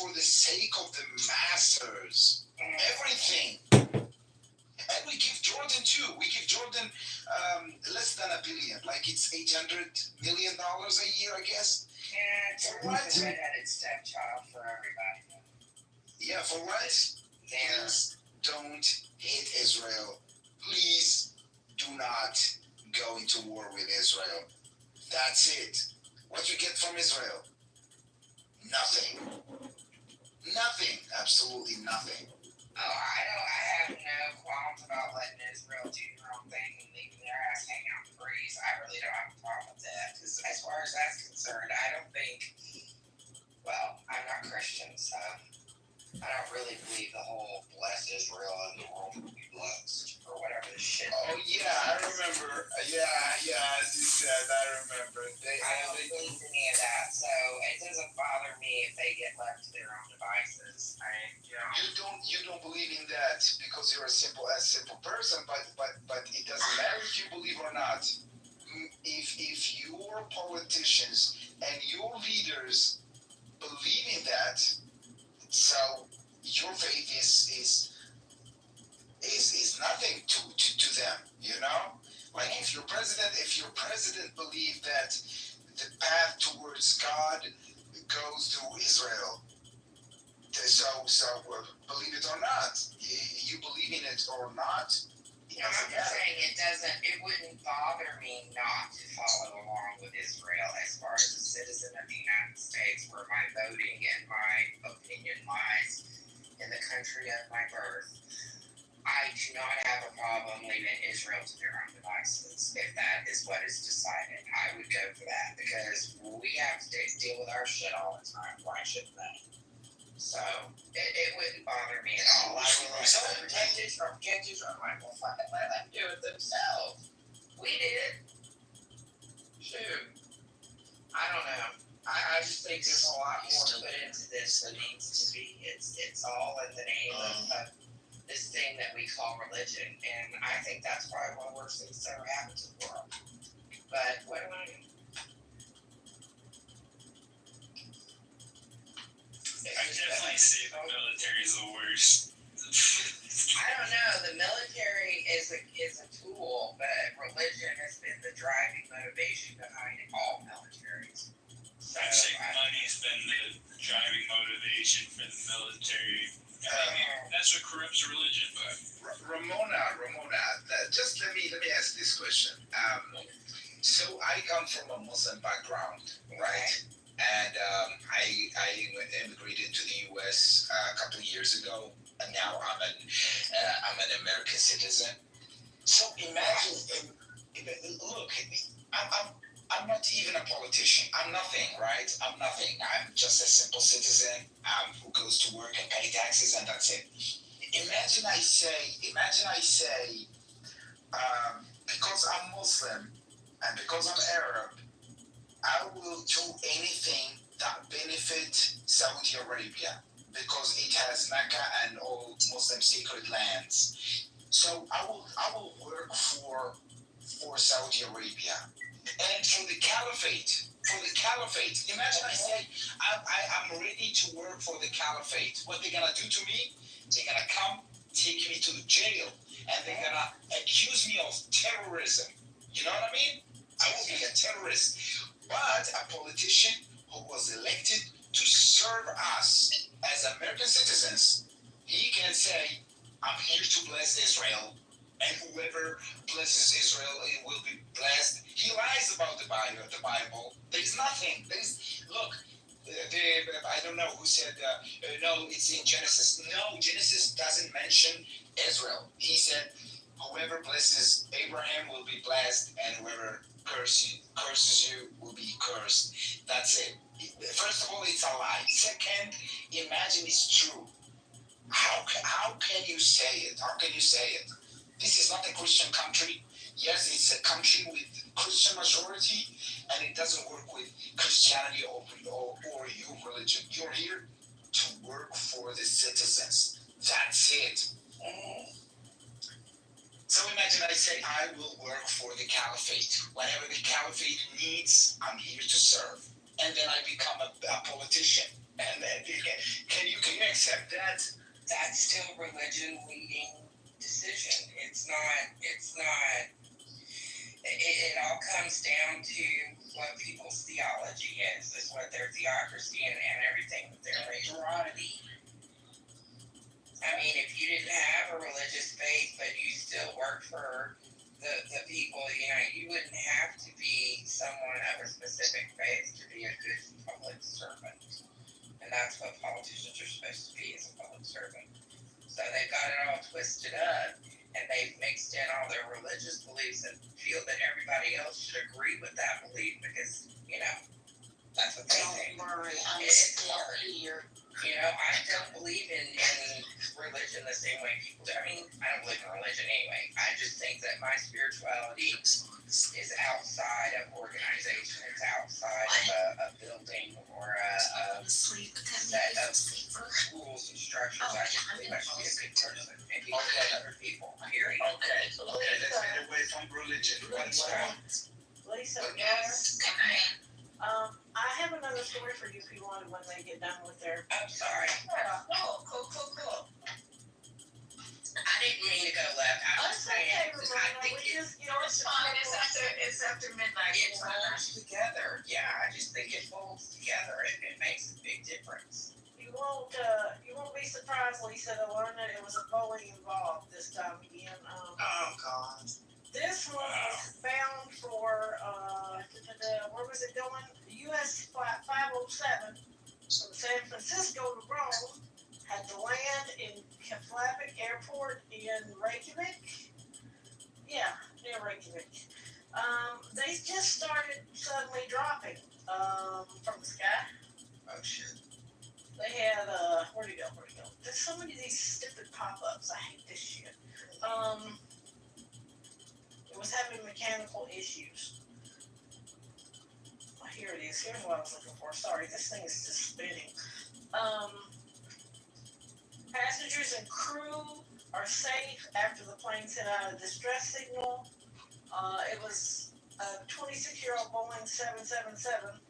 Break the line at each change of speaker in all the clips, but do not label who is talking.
for the sake of the masses. Everything. And we give Jordan too. We give Jordan less than $1 billion. Like it's $800 million a year, I guess.
Yeah, it's a redheaded stepchild for everybody.
Yeah, for what? Please don't hit Israel. Please do not go into war with Israel. That's it. What you get from Israel? Nothing. Nothing. Absolutely nothing.
Oh, I have no qualms about letting Israel do their own thing and leaving their ass hang out in the breeze. I really don't have a problem with that. Because as far as that's concerned, I don't think, well, I'm not Christian, so I don't really believe the whole bless Israel and the world will be blessed or whatever the shit.
Oh, yeah, I remember. Yeah, as you said, I remember.
I don't believe any of that, so it doesn't bother me if they get left to their own devices.
You don't believe in that because you're a simple person, but it doesn't matter if you believe or not. If your politicians and your leaders believe in that, so your faith is nothing to them, you know? Like if your president believed that the path towards God goes through Israel, so believe it or not, you believe in it or not.
I'm just saying it wouldn't bother me not to follow along with Israel as far as a citizen of the United States, where my voting and my opinion lies in the country of my birth. I do not have a problem leaving Israel to their own devices. If that is what is decided, I would go for that because we have to deal with our shit all the time. Why shouldn't they? So it wouldn't bother me at all. I would like, protect Israel, protect Israel. I'm like, well, fucking let them do it themselves. We did. Shoot. I don't know. I just think there's a lot more put into this than needs to be. It's all in the name of this thing that we call religion, and I think that's probably one of the worst things that ever happened to the world. But what do I mean?
I definitely say the military is the worst.
I don't know. The military is a tool, but religion has been the driving motivation behind all militaries. So,
I'd say money's been the driving motivation for the military. That's what corrupts religion. But
Ramona, just let me ask this question. So I come from a Muslim background, right? And I immigrated to the U.S. A couple of years ago, and now I'm an American citizen. So imagine, look, I'm not even a politician. I'm nothing, right? I'm nothing. I'm just a simple citizen who goes to work and pay taxes, and that's it. Imagine I say, because I'm Muslim and because I'm Arab, I will do anything that benefit Saudi Arabia because it has Mecca and all Muslim sacred lands. So I will work for Saudi Arabia and for the caliphate. Imagine I say I'm ready to work for the caliphate. What they're gonna do to me? They're gonna come take me to the jail and they're gonna accuse me of terrorism. You know what I mean? I will be a terrorist. But a politician who was elected to serve us as American citizens, he can say, I'm here to bless Israel, and whoever blesses Israel will be blessed. He lies about the Bible. There's nothing. Look, I don't know who said, no, it's in Genesis. No, Genesis doesn't mention Israel. He said, whoever blesses Abraham will be blessed, and whoever curses you will be cursed. That's it. First of all, it's a lie. Second, imagine it's true. How can you say it? How can you say it? This is not a Christian country. Yes, it's a country with Christian majority, and it doesn't work with Christianity or your religion. You're here to work for the citizens. That's it. So imagine I say I will work for the caliphate. Whatever the caliphate needs, I'm here to serve. And then I become a politician. And then can you accept that?
That's still religion leading decision. It's not, it all comes down to what people's theology is what their theocracy and everything that they're majority. I mean, if you didn't have a religious faith, but you still worked for the people, you wouldn't have to be someone of a specific faith to be a good public servant. And that's what politicians are supposed to be, as a public servant. So they've got it all twisted up, and they've mixed in all their religious beliefs and feel that everybody else should agree with that belief because, that's what they think.
Don't worry, I'm
It's
still
hard.
here.
I don't believe in religion the same way people do. I mean, I don't believe in religion anyway. I just think that my spirituality is outside of organization. It's outside of a building or a
Sleep, but that
set
made
of
me safer.
rules and structures. I just believe I should be a good person and be good
Okay.
with other people, period.
Okay, let's get away from religion. What's
Lisa,
Yes.
I have another story for you if you wanted when they get done with their.
I'm sorry.
Cool.
I didn't mean to go left. I was
That's
saying,
okay,
I
Ramona,
think
we
it
just,
It's fine, it's after midnight.
it folds together. Yeah, I just think it folds together. It makes a big difference.
you won't be surprised, Lisa, to learn that it was a bully involved this time again.
Oh, God.
This one was bound for, where was it going? US Flight 507 from San Francisco to Rome, had to land in Keflavik Airport in Reykjavik. Yeah, near Reykjavik. They just started suddenly dropping from the sky.
Oh, shit.
They had, where'd it go? There's so many of these stupid pop-ups. I hate this shit. It was having mechanical issues. Oh, here it is. Here's what I was looking for. Sorry, this thing is just spinning. Passengers and crew are safe after the plane sent out a distress signal. It was a 26-year-old Boeing 777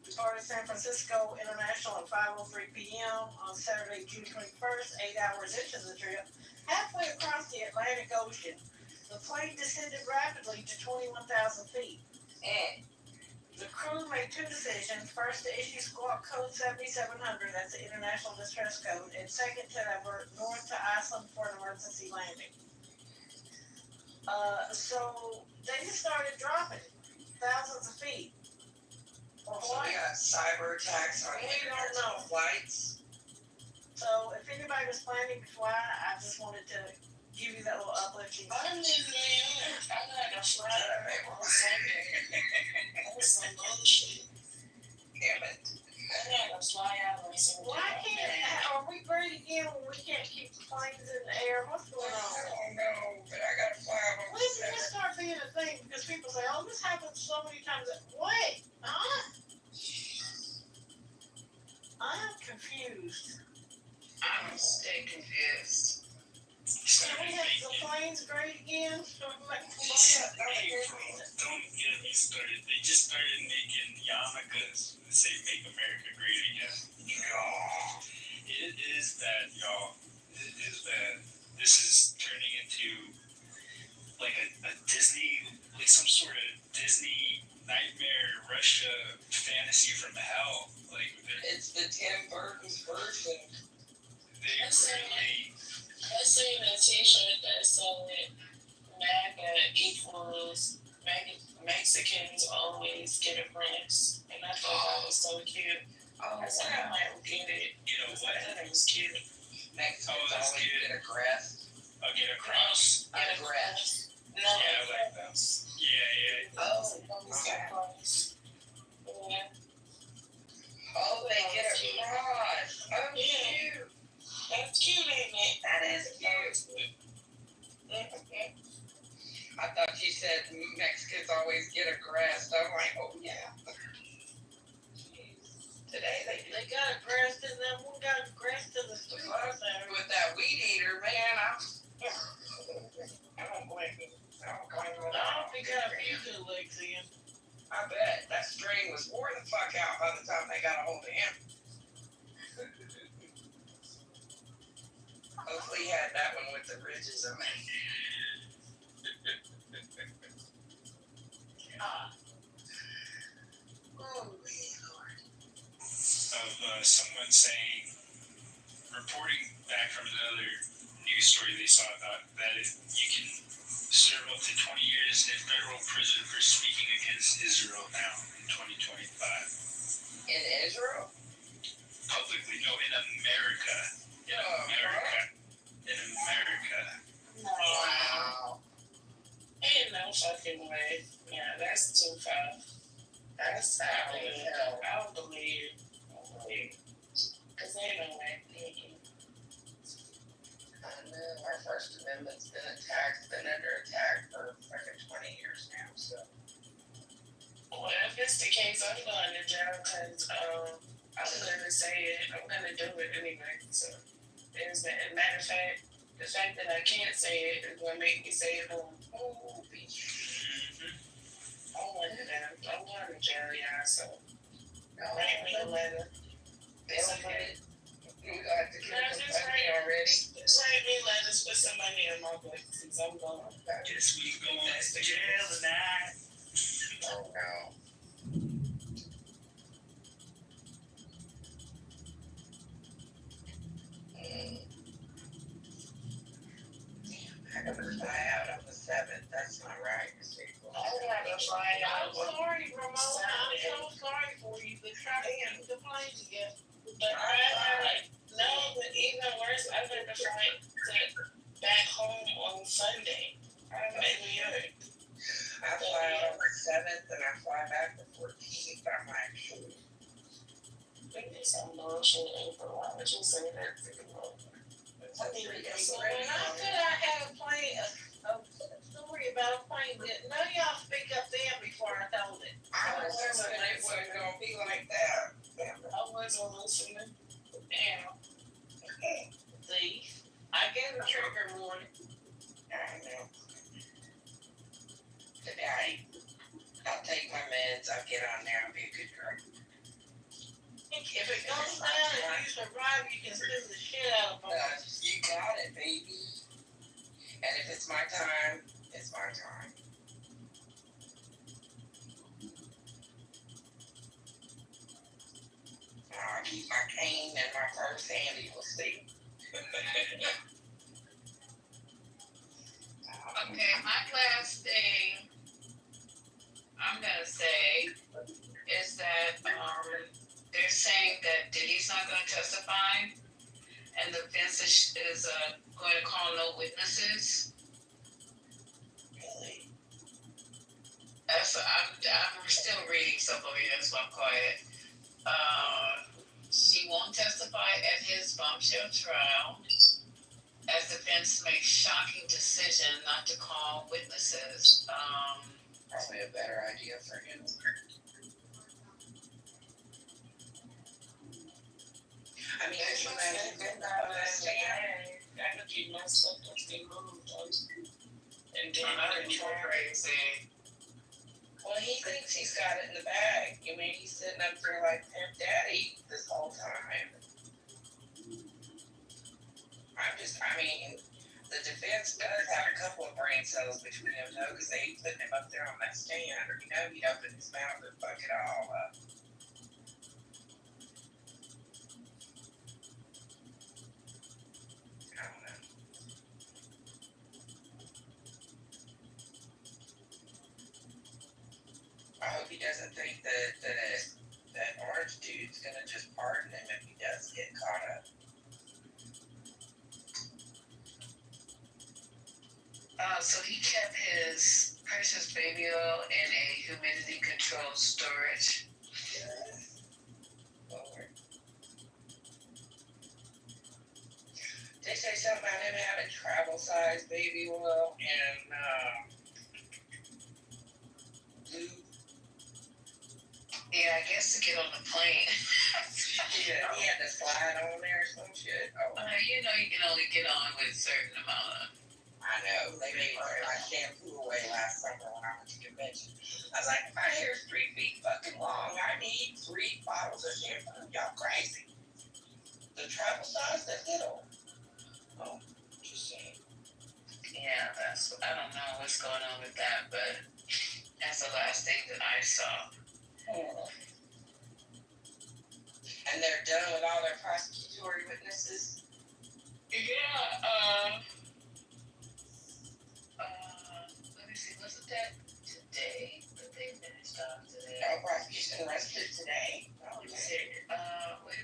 departed San Francisco International at 5:03 p.m. on Saturday, June 21st, 8 hours into the trip. Halfway across the Atlantic Ocean, the plane descended rapidly to 21,000 feet. The crew made two decisions. First, to issue squawk code 7700, that's the international distress code, and second, to divert north to Iceland for an emergency landing. So they just started dropping thousands of feet. For
So
what?
we got cyber attacks on
We don't know.
international flights.
So if anybody was planning to fly, I just wanted to give you that little uplifting.
I didn't even know. I'm not gonna fly that on Sunday. That was some bullshit.
Damn it.
I'm not gonna fly out on Sunday.
Why can't, are we great again when we can't keep the planes in the air? What's going
I
on?
don't know, but I gotta fly on
When did this start being a thing? Because people say, oh, this happens so many times. Wait, huh? I'm confused.
I'm stay confused.
Can we have the planes great again?
Don't get me started. They just started making yarmulkes that say "Make America Great Again." It is that, y'all. It is that. This is turning into like a Disney, like some sort of Disney nightmare Russia fantasy from hell. Like
It's the Tim Burton's version.
they really.
I seen a t-shirt that said MAGA equals Mexicans always get a prince. And I thought that was so cute.
Oh,
I said I might get it.
You know
I
what?
thought it was cute.
Mexicans
that's
always
cute.
get a crest.
I'll get a cross.
A crest.
No,
Yeah, I like that. Yeah.
Oh,
Yeah.
oh, they get a cross. Oh, shoot.
That's cute, ain't it?
That is cute. I thought you said Mexicans always get a crest. I'm like, oh yeah. Today they
They got a crest in them. We got a crest in the street there.
with that weed eater, man. I don't blame you. I don't blame you at
I
all.
hope they got a few good legs in.
I bet that string was wore the fuck out by the time they got a hold of him. Hopefully he had that one with the ridges on it. Oh, Lord.
Of someone saying, reporting back from another news story they saw about that if you can serve up to 20 years in federal prison for speaking against Israel now in 2025.
In Israel?
Publicly, no, in America. In America. In America.
No.
Wow.
Ain't no fucking way. Yeah, that's too far. That's
How the hell?
I don't believe. Cause ain't no way.
I know our First Amendment's been attacked, been under attack for fucking 20 years now, so.
Well, if it's the case, I'm going to jail because I'm gonna say it. I'm gonna do it anyway. So there's that. Matter of fact, the fact that I can't say it is gonna make me say it more. Oh, bitch. I'm going to jail, y'all. So write me a letter.
It's okay. You got to get some money already.
Just write me letters with some money in my book since I'm going.
Guess we going to jail tonight.
Oh, no. I gotta fly out on the 7th. That's not right.
I'm sorry, Ramona. I'm so sorry for you, but try to get the plane together.
But no, but even worse, I'm going to fly back home on Sunday. I'm in New York.
I fly out on the 7th and I fly back the 14th. I'm like,
Maybe some bullshit, April. Why would you say that to me?
When I said I had a story about a plane that none of y'all speak up then before I told it.
I was hoping it wasn't gonna be like that.
I wasn't listening. Damn.
See, I gave a trigger warning.
I know. Today, I'll take my meds, I'll get on there and be a good girl.
If it goes down and you survive, you can sue the shit out of them.
You got it, baby. And if it's my time, it's my time. I'll keep my cane and my purse handy, we'll see.
Okay, my last thing I'm gonna say is that they're saying that Diddy's not gonna testify, and the defense is going to call no witnesses.
Really?
I'm still reading stuff over here, that's why I'm quiet. She won't testify at his bombshell trial, as defense makes shocking decision not to call witnesses.
Probably a better idea for him. I mean, if you imagine getting out of that stand,
I could keep my stuff that's been moved on. And then
I didn't try crazy.
well, he thinks he's got it in the bag. You mean he's sitting up there like Pimp Daddy this whole time? I mean, the defense does have a couple of brain cells between them, though, because they ain't putting him up there on that stand. You know, he'd open his mouth and fuck it all up. I don't know. I hope he doesn't think that orange dude's gonna just pardon him if he does get caught up.
So he kept his precious baby oil in a humidity controlled storage.
Lord. They say something about him having travel size baby oil and lube.
Yeah, I guess to get on the plane.
Yeah, he had to slide on there or some shit. Oh,
You know you can only get on with a certain amount of.
I know. They made my shampoo away last summer when I went to convention. I was like, my hair's 3 feet fucking long. I need 3 bottles of shampoo. Y'all crazy. The travel size, that little. Oh.
what's going on with that, but that's the last thing that I saw.
And they're done with all their prosecutory witnesses?
Yeah, let me see, wasn't that today that they finished off today?
No prosecution rested today?
Wait a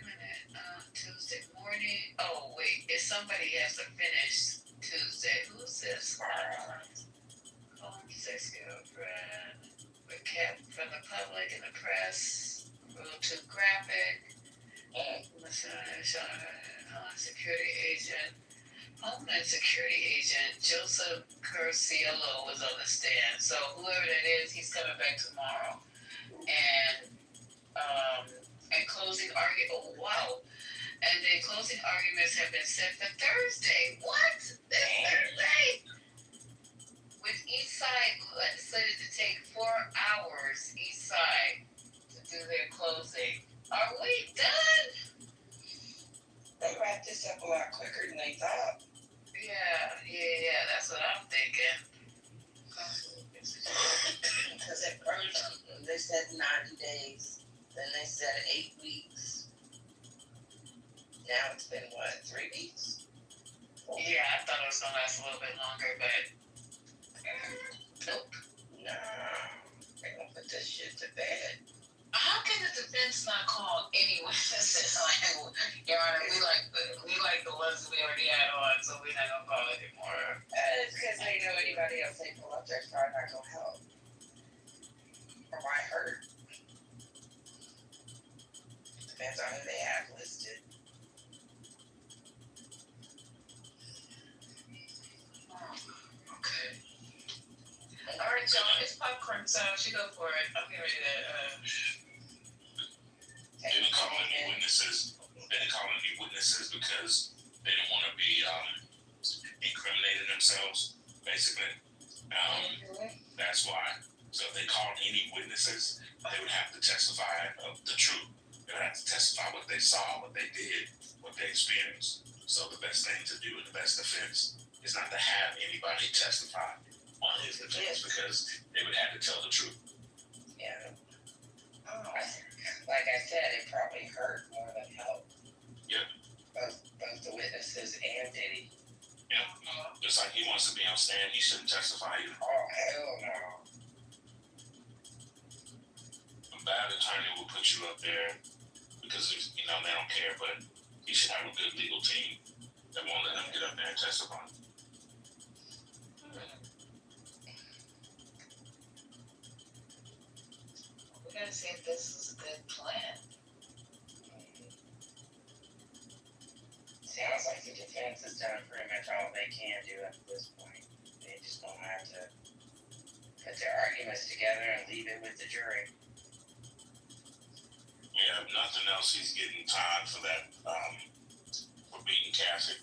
minute, Tuesday morning, oh wait, if somebody has to finish Tuesday, who's this? Home sex girlfriend, recap from the public and the press, rule 2 graphic, Homeland Security Agent Joseph Curciello was on the stand. So whoever that is, he's coming back tomorrow. And closing argument. Oh wow! And the closing arguments have been set for Thursday. What? This Thursday? With each side slated to take 4 hours each side to do their closing. Are we done?
They wrapped this up a lot quicker than they thought.
Yeah, that's what I'm thinking.
Because at first they said 90 days, then they said 8 weeks. Now it's been what, 3 weeks?
Yeah, I thought it was gonna last a little bit longer, but nope.
No, they're gonna put this shit to bed.
How can the defense not call any witnesses? Your Honor, we like the ones we already had on, so we're not gonna call anymore.
It's because they know anybody else they pull up there's probably not gonna help. Or might hurt. Depends on who they have listed.
Okay. All right, y'all, it's popcorn time. She go for it. I'm getting ready to.
They didn't call any witnesses. They didn't call any witnesses because they didn't want to be incriminating themselves, basically. That's why. So if they called any witnesses, they would have to testify of the truth. They would have to testify what they saw, what they did, what they experienced. So the best thing to do in the best defense is not to have anybody testify on his defense because they would have to tell the truth.
Yeah. Like I said, it probably hurt more than helped.
Yeah.
Both the witnesses and Diddy.
Yeah. Just like he wants to be on stand, he shouldn't testify either.
Oh, hell no.
A bad attorney will put you up there because, they don't care, but he should have a good legal team that won't let him get up there and testify.
We gotta see if this is a good plan.
Sounds like the defense has done pretty much all they can do at this point. They just don't have to put their arguments together and leave it with the jury.
Yeah, if nothing else, he's getting time for that, for beating Cassie.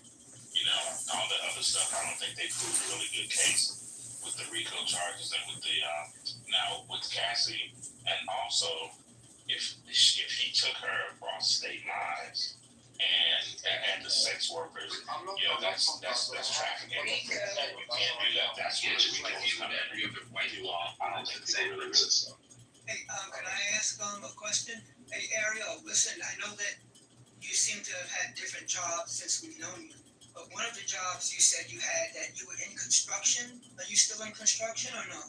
All the other stuff, I don't think they proved a really good case with the RICO charges and with the, now with Cassie. And also, if he took her across state lines and the sex workers, that's trafficking. You can't do that. That's what we can do. I don't think they really resist.
Hey, can I ask a question? Hey, Ariel, listen, I know that you seem to have had different jobs since we've known you, but one of the jobs you said you had that you were in construction. Are you still in construction or no?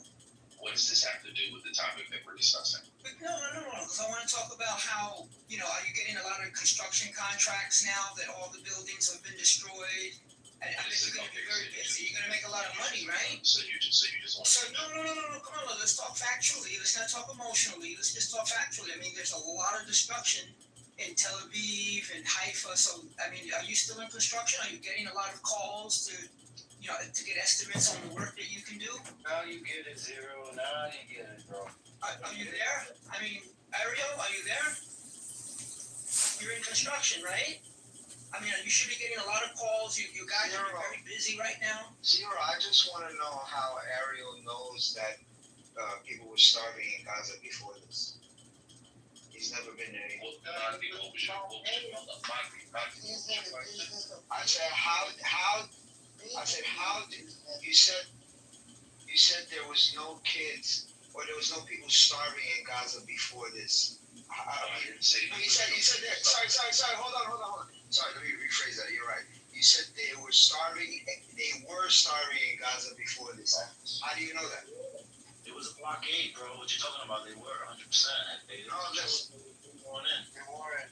What does this have to do with the topic that we're discussing?
No, because I want to talk about how, are you getting a lot of construction contracts now that all the buildings have been destroyed? And I bet you're going to be very busy. You're going to make a lot of money, right?
So you just want
So, no, come on, let's talk factually. Let's not talk emotionally. Let's just talk factually. I mean, there's a lot of destruction in Tel Aviv and Haifa. So, I mean, are you still in construction? Are you getting a lot of calls to get estimates on the work that you can do?
Now you get it, Zero. Now you get it, bro.
Are you there? I mean, Ariel, are you there? You're in construction, right? I mean, you should be getting a lot of calls. You guys are very busy right now.
Zero, I just want to know how Ariel knows that people were starving in Gaza before this. He's never been there. I said, how did you You said there was no kids or there was no people starving in Gaza before this.
I didn't say.
No, you said that. Sorry. Hold on. Sorry, let me rephrase that. You're right. You said they were starving. They were starving in Gaza before this. How do you know that?
It was a blockade, bro. What you talking about? They were 100%. They
No, that's.
going in.
They weren't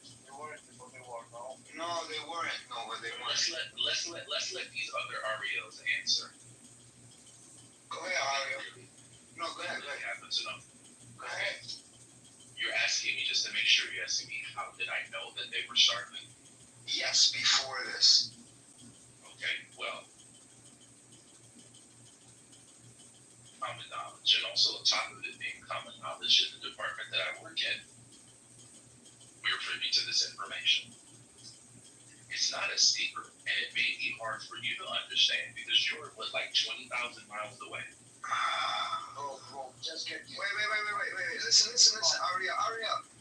before they walked home.
No, they weren't. No, but they weren't.
Let's let these other Arios answer.
Go ahead, Ario. No, go ahead.
Really happens enough.
Go ahead.
You're asking me just to make sure. You're asking me how did I know that they were starving?
Yes, before this.
Okay, well, common knowledge, and also on top of it being common knowledge in the department that I work in, we're privy to this information. It's not a secret, and it may be hard for you to understand because you're like 20,000 miles away.
Bro, just get. Wait. Listen.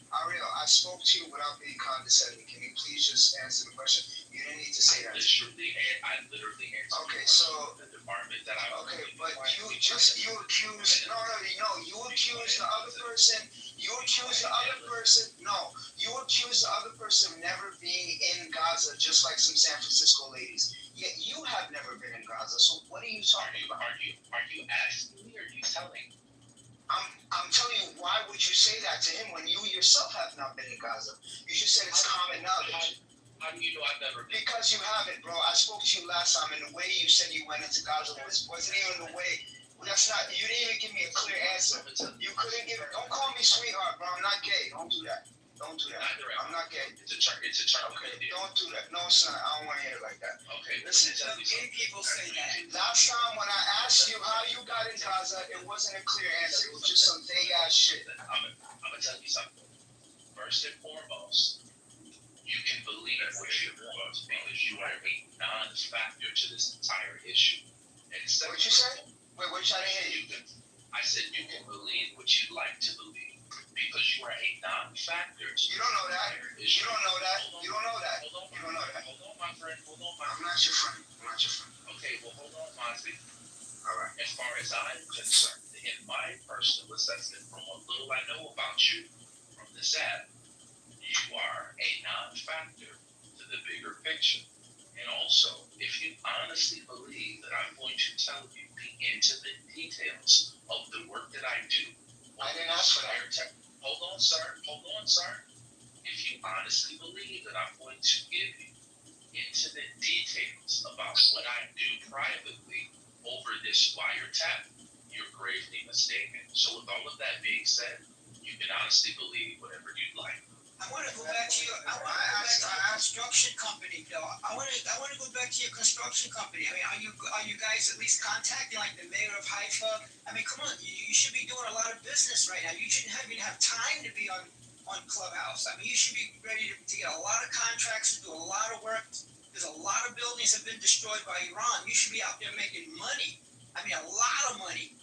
Ario, I spoke to you without being condescending. Can you please just answer the question? You didn't need to say that.
I literally answered.
Okay, so.
The department that I work
Okay,
in.
but you accuse. No, you accuse the other person. You accuse the other person. No, you accuse the other person of never being in Gaza, just like some San Francisco ladies. Yet you have never been in Gaza. So what are you talking about?
Are you asking me or are you telling me?
I'm telling you, why would you say that to him when you yourself have not been in Gaza? You just said it's common knowledge.
How do you know I've never been?
Because you haven't, bro. I spoke to you last time, and the way you said you went into Gaza wasn't even the way. That's not. You didn't even give me a clear answer. You couldn't give. Don't call me sweetheart, bro. I'm not gay. Don't do that. I'm not gay.
It's a term.
Okay, don't do that. No, son. I don't want to hear it like that.
Okay,
Listen,
Gay people say that.
last time when I asked you how you got in Gaza, it wasn't a clear answer. It was just some vague ass shit.
I'm gonna tell you something. First and foremost, you can believe what you want because you are a non-factor to this entire issue. And
What'd you say? Wait, what? I didn't hear you.
I said you can believe what you like to believe because you are a non-factor.
You don't know that. You don't know that. You don't know that.
Hold on,
You don't know that.
Hold on, my friend.
I'm not your friend.
Okay, well, hold on, Mozzie.
All right.
As far as I'm concerned, in my personal assessment, from what little I know about you from this app, you are a non-factor to the bigger picture. And also, if you honestly believe that I'm going to tell you the intimate details of the work that I do,
I didn't ask for that.
Hold on, sir. If you honestly believe that I'm going to give you intimate details about what I do privately over this wiretap, you're gravely mistaken. So with all of that being said, you can honestly believe whatever you'd like.
I want to go back to your. I want to go back to your construction company, though. I want to go back to your construction company. I mean, are you guys at least contacting like the mayor of Haifa? I mean, come on, you should be doing a lot of business right now. You shouldn't even have time to be on Clubhouse. I mean, you should be ready to get a lot of contracts, to do a lot of work. There's a lot of buildings have been destroyed by Iran. You should be out there making money. I mean, a lot of money.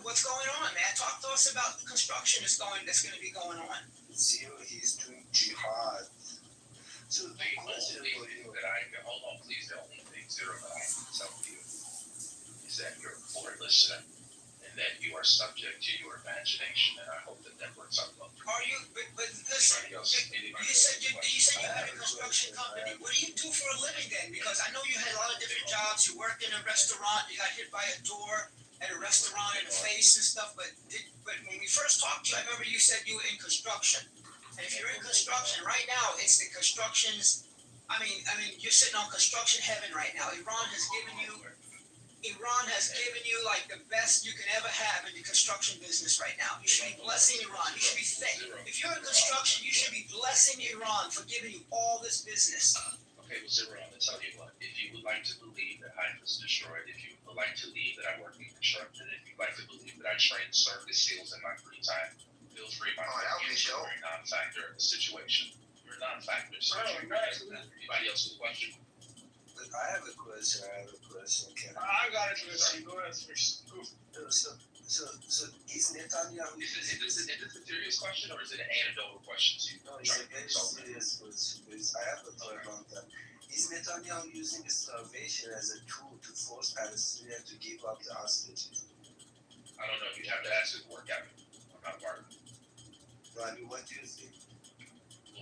What's going on, man? Talk to us about the construction that's going to be going on.
Zero, he's doing jihad. So the
The
question
only
for
thing
you,
that I can, hold on please, the only thing, Zero, that I can tell you is that you're a poor listener and that you are subject to your imagination, and I hope that works out well.
Are you? But listen. You said you had a construction company. What do you do for a living then? Because I know you had a lot of different jobs. You worked in a restaurant. You got hit by a door at a restaurant in the face and stuff. But when we first talked to you, I remember you said you were in construction. And if you're in construction right now, it's the construction's. I mean, you're sitting on construction heaven right now. Iran has given you like the best you can ever have in the construction business right now. You should be blessing Iran. You should be if you're in construction, you should be blessing Iran for giving you all this business.
Okay, well, Zero, I'm going to tell you what. If you would like to believe that Haifa is destroyed, if you would like to believe that I work in construction, if you'd like to believe that I train circus seals in my free time, feel free, my friend. You're a non-factor in the situation. You're a non-factor in the situation. Anybody else with a question?
I have a question. Can
I got it. Go ahead first.
So is Netanyahu?
Is this a serious question or is it an anecdotal question?
No, it's a very serious question. I have a thought on that. Is Netanyahu using starvation as a tool to force Palestinians to give up the hostages?
I don't know. You'd have to ask his work ethic. I'm not part of it.
Rodney, what do you think?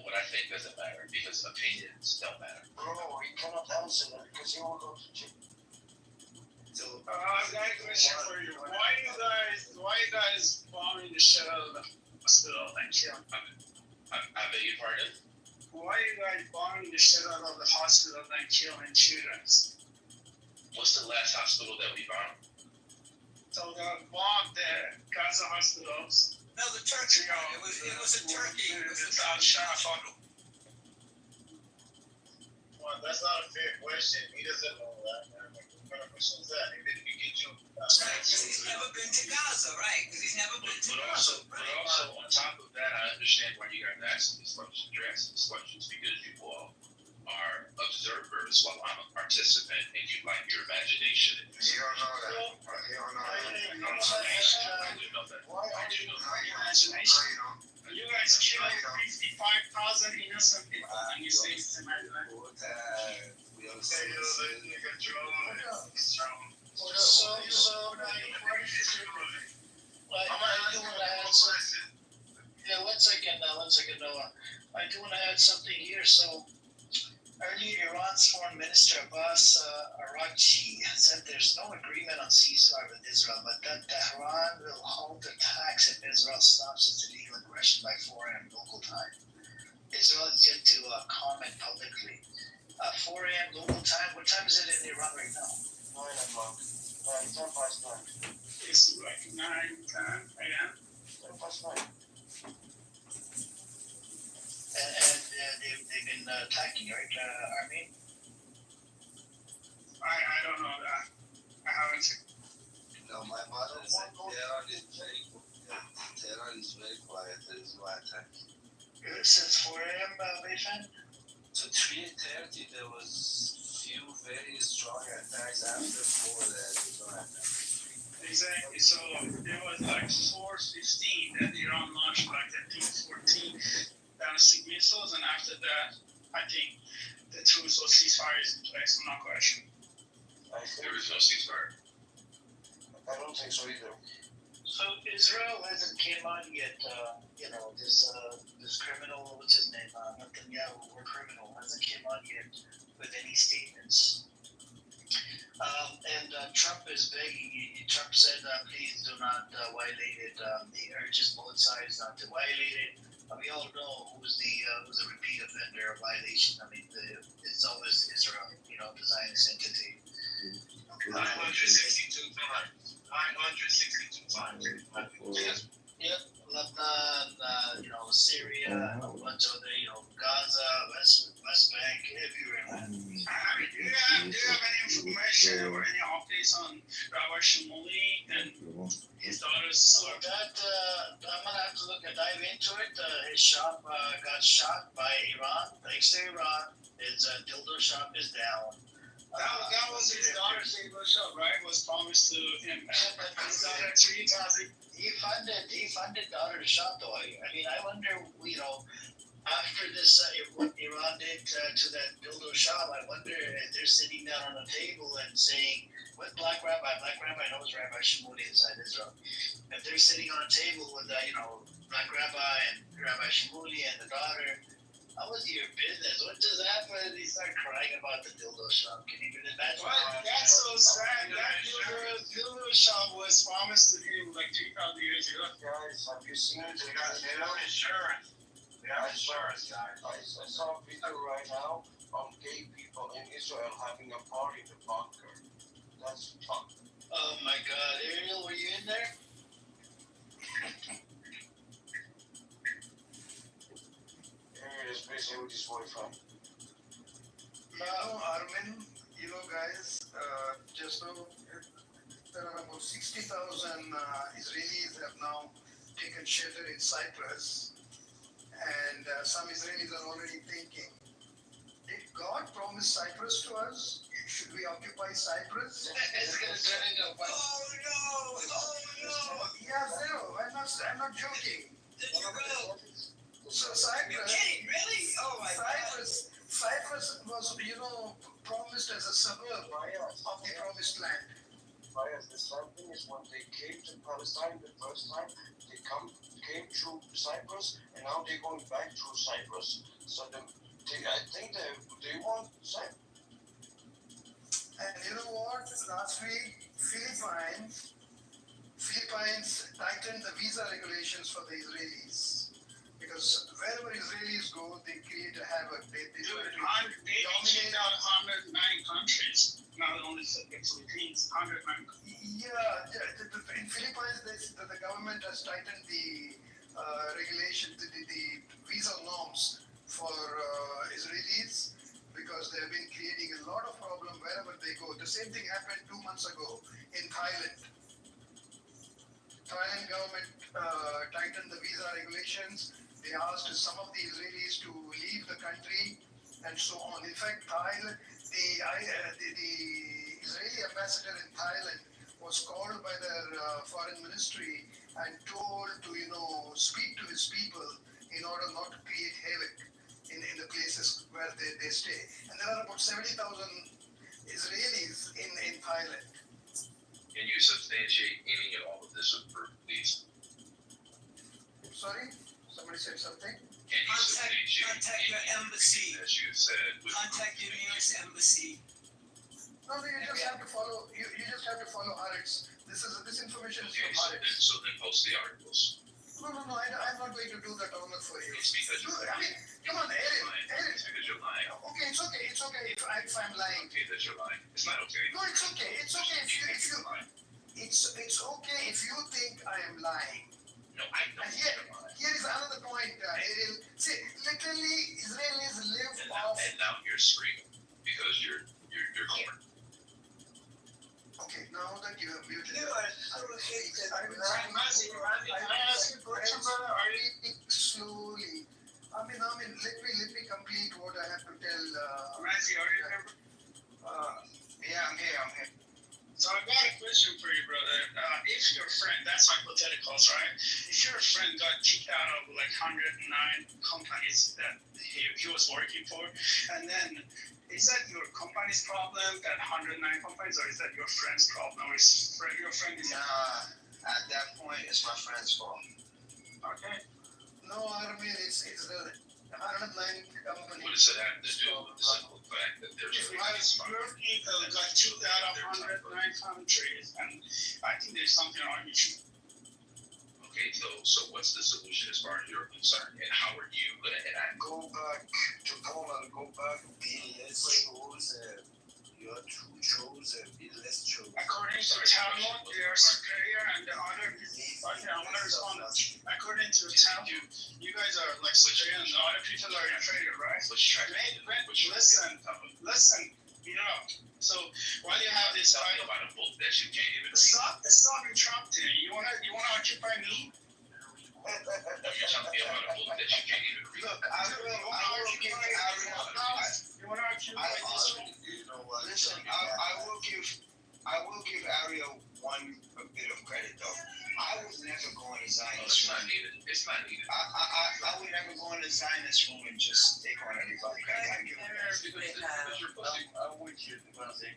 What I think doesn't matter because opinions don't matter.
Bro, he cannot answer that because he will go to jail.
So,
I've got a question for you. Why you guys bombing the shit out of the hospital and killing?
I beg your pardon?
Why you guys bombing the shit out of the hospital and killing children?
What's the last hospital that we bombed?
So the bomb the Gaza hospitals.
No, the Turkey. It was a Turkey. It was a
Shafak.
Well, that's not a fair question. He doesn't know that. What kind of question is that? He didn't get you.
Right, because he's never been to Gaza, right? Because he's never been to Gaza.
But also, on top of that, I understand why you guys asking these questions. You're asking these questions because you all are observers while I'm a participant and you like your imagination.
You don't know that. You don't know that.
I do know that.
Why
I
are
do
you
know
not
that.
Imagination.
you don't?
You guys killed 55,000 innocent people and you say it's imaginary.
we also
Hey, yo, that nigga Joe.
So now you're ready to do it. Like, I do want to add something. Yeah, one second, Noah. I do want to add something here. So, earlier, Iran's Foreign Minister Abbas Araghchi said there's no agreement on ceasefire with Israel, but that Tehran will halt attacks if Israel stops its illegal aggression by 4 a.m. local time. Israel is yet to comment publicly. 4 a.m. local time. What time is it in Iran right now?
9 o'clock. 10 past 9.
It's like 9, 10 a.m.
10 past 9.
And they've been attacking, right, Armin?
I don't know that. I haven't.
No, my mother is that Tehran is very quiet. There is no attack.
Since 4 a.m., Beifan?
So 3:30 there was few very strong attacks. After 4 there is no attack.
Exactly. So it was like 4:15 that Iran launched like the P-14 ballistic missiles, and after that, I think the truce or ceasefire is in place. I'm not quite sure.
There is no ceasefire.
I don't think so either.
So Israel hasn't came on yet. This criminal, what's his name, Netanyahu, war criminal, hasn't came on yet with any statements. And Trump is begging. Trump said, please do not violate it. He urges both sides not to violate it. We all know who's the repeat offender of violation. I mean, it's always Israel, the Zionist entity.
962 times. 962 times.
Yep, Lebanon, Syria, a bunch of other, Gaza, West Bank, everywhere.
Do you have any information or any updates on Rabbi Shmuley and his daughter's
So
story?
that, I'm gonna have to dive into it. His shop got shot by Iran, thanks to Iran. His dildo shop is down.
That was his daughter's dildo shop, right? Was promised to him. His daughter $3,000.
He funded daughter's shop though. I mean, I wonder, after this, what Iran did to that dildo shop, I wonder if they're sitting down on a table and saying, with Black Rabbi knows Rabbi Shmuley inside Israel. If they're sitting on a table with, Black Rabbi and Rabbi Shmuley and the daughter, how was your business? What just happened? He started crying about the dildo shop. Can you even imagine?
What? That's so sad. That dildo shop was promised to him like 3,000 years ago.
Guys, have you seen it?
They got insurance. They got insurance, guys.
I saw a video right now of gay people in Israel having a party in the bunker. That's fun.
Oh my God, Ariel, were you in there?
Aaron is busy with his boyfriend.
Now, Armin, guys, just now, there are about 60,000 Israelis have now taken shelter in Cyprus, and some Israelis are already thinking, did God promise Cyprus to us? Should we occupy Cyprus?
It's gonna turn into a bunch.
Oh no!
Yeah, zero. I'm not joking.
Did you go?
So
You're
Cyprus,
kidding, really? Oh my God!
Cyprus was, promised as a suburb of the promised land.
clarify as the same thing is when they came to Palestine the first time, they came through Cyprus, and now they're going back through Cyprus. So I think they want Cyprus.
And you know what? Last week, Philippines tightened the visa regulations for the Israelis. Because wherever Israelis go, they create a havoc. They
Dude, they checked out 109 countries, not only the Philippines, 109 countries.
In Philippines, the government has tightened the regulations, the visa norms for Israelis, because they have been creating a lot of problem wherever they go. The same thing happened 2 months ago in Thailand. Thailand government tightened the visa regulations. They asked some of the Israelis to leave the country and so on. In fact, the Israeli ambassador in Thailand was called by their foreign ministry and told to, speak to his people in order not to create havoc in the places where they stay. And there are about 70,000 Israelis in Thailand.
Can you substantiate any and all of this with proof, please?
Sorry? Somebody said something?
Can you
Contact your embassy.
that you said with
Contact your nearest embassy.
No, you just have to follow. You just have to follow Haaretz. This information is
okay,
from Haaretz.
so then post the articles.
No. I'm not going to do that honor for you.
It's because you're lying.
Come on, Eric.
It's because you're lying.
Okay, it's okay. It's okay if I'm lying.
Okay, that you're lying. It's not okay.
No, it's okay. It's okay if you. It's okay if you think I am lying.
No, I know
And
you're lying.
here is another point, Ariel. See, literally, Israelis live off.
And now you're screaming because you're cornered.
Okay, now that you have muted.
Mazi, can I ask you a question, brother? Are you
Slowly. I mean, let me complete what I have to tell.
Mazi, are you there?
Yeah, I'm here.
So I got a question for you, brother. If your friend, that's hypotheticals, right? If your friend got kicked out of like 109 companies that he was working for, and then is that your company's problem, that 109 companies, or is that your friend's problem? Or is your friend is
At that point, it's my friend's fault.
okay?
No, I mean, it's the 109 company.
What does it have to do with the simple fact that there's
If your people got kicked out of 109 countries, and I think there's something wrong with you.
okay, so what's the solution as far as you're concerned, and how are you going to enact?
Go back to Poland, go back.
Be less chose, you are too chose, be less chose.
According to Talmud, your superior and the other people, okay, I want to respond. According to Talmud, you guys are like superior and the other people are inferior, right? Listen, so while you have this
Talking
title,
about a book that you can't even read.
stop interrupting. You wanna occupy me?
You're talking about a book that you can't even read.
Look, I will give Ariel.
You wanna occupy this room?
You know what?
Listen, I will give Ariel one bit of credit though. I would never go in a
No,
Zionist
it's not
room.
needed. It's not needed.
I would never go in a Zionist room and just take on everybody. I gotta give him that.
Because you're pussy.
I'm with you, one thing.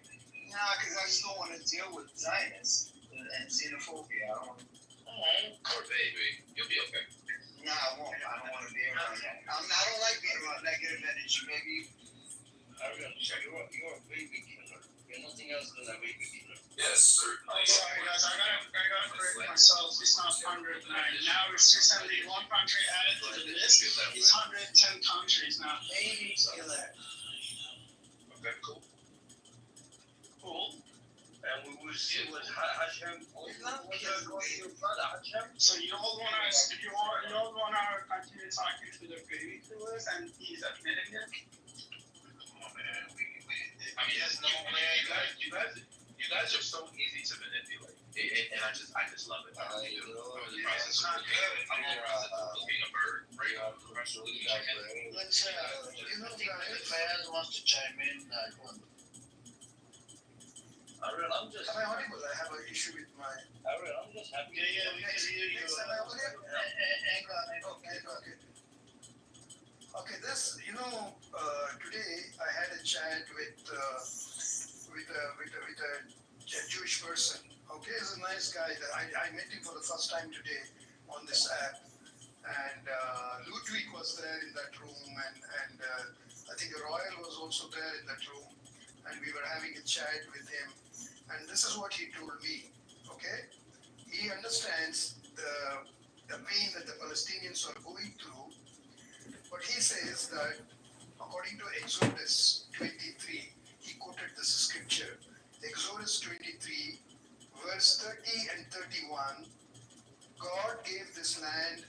Nah, because I just don't want to deal with Zionists and xenophobia. I don't want to.
Or baby, you'll be okay.
Nah, I won't. I don't want to be around that. I don't like being around negative energy. Maybe.
You're a baby killer. You're nothing else than a baby killer.
Yes, certainly.
Sorry guys, I gotta correct myself. It's not 109. Now it's 671 country added to the list. It's 110 countries now.
Baby killer.
Okay, cool.
Cool.
And we will see what Hashem, what going to your brother, Hashem.
So you all wanna continue talking to the baby killers, and he's admitting it.
Come on, man. I mean, there's no man. You guys are so easy to manipulate, and I just love it. I really do. I'm in the process of being a bird, right?
Let's, if Fayaz wants to chime in, go on.
Ariel, I'm just
Am I audible? I have an issue with my.
Ariel, I'm just happy.
Yeah, we can hear you.
Yes, am I audible?
Hang on.
Okay. Okay, today I had a chat with a Jewish person. Okay, he's a nice guy. I met him for the first time today on this app. And Ludwig was there in that room, and I think Royal was also there in that room, and we were having a chat with him. And this is what he told me. Okay, he understands the pain that the Palestinians are going through, but he says that according to Exodus 23, he quoted this scripture, Exodus 23, verse 30 and 31. God gave this land